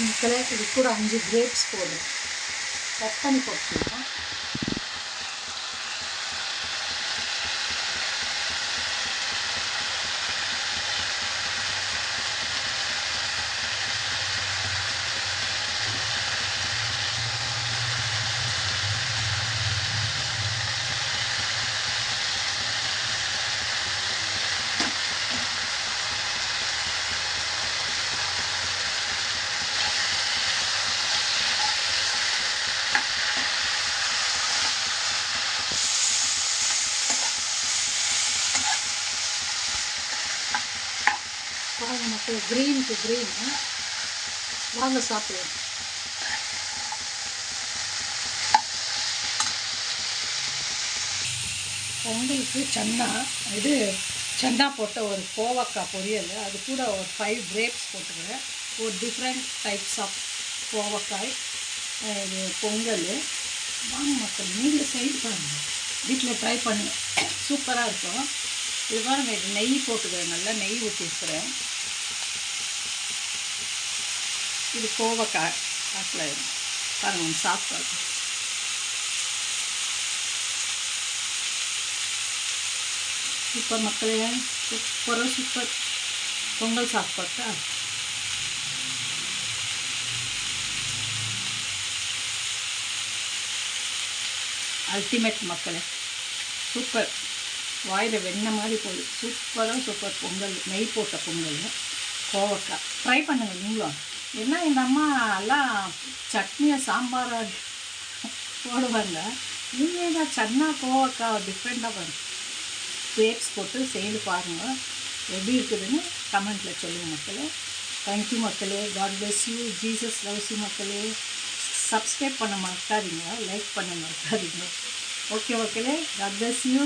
மக்களே, இது கூட 5 கிரேப்ஸ் போடுறேன். கட் பண்ணி போட்டுக்கலாம். மக்கள், க்ரீனுக்கு க்ரீன் வாங்க சாப்பிடுவோம். பொங்கலுக்கு சன்னா போட்ட ஒரு கோவக்காய் பொரியல், அது கூட ஒரு 5 கிரேப்ஸ் போட்டுக்கிறேன். ஒரு டிஃப்ரெண்ட் டைப்ஸ் ஆஃப் கோவக்காய் இது பொங்கல். வாங்க மக்கள், நீங்களும் சைடு பாருங்கள், வீட்டில் ட்ரை பண்ணி சூப்பராக இருக்கும். இது பாருங்க, இது நெய் போட்டுக்கிறேன், நல்லா நெய் ஊற்றிக்கிறேன். இது கோவக்காய் ஆட்டில் பாருங்கள், சாப்பிட்டு சூப்பர் மக்களே, சூப்பர் பொங்கல் சாப்பிட்டா. அல்டிமேட் மக்களே, சூப்பர், வாயில் வெண்ணெய் மாதிரி போகுது. சூப்பர் பொங்கல், நெய் போட்ட பொங்கல் கோவக்காய். ட்ரை பண்ணுங்கள் நீங்களும். என்ன இந்த அம்மா எல்லாம் சட்னியை சாம்பாராக போடுவாங்க, நீங்கள் தான் சன்னா கோவக்காய் டிஃப்ரெண்ட்டாக வரும். கிரேப்ஸ் போட்டு செய்து பாருங்கள், எப்படி இருக்குதுன்னு கமெண்ட்டில் சொல்லுங்கள் மக்களே. தேங்க்யூ மக்களே, God bless you, Jesus loves you மக்களே. சப்ஸ்கிரைப் பண்ண மறக்காதீங்க, லைக் பண்ண மறக்காதீங்க. ஓகே மக்களே, காட் பிளஸ் யூ.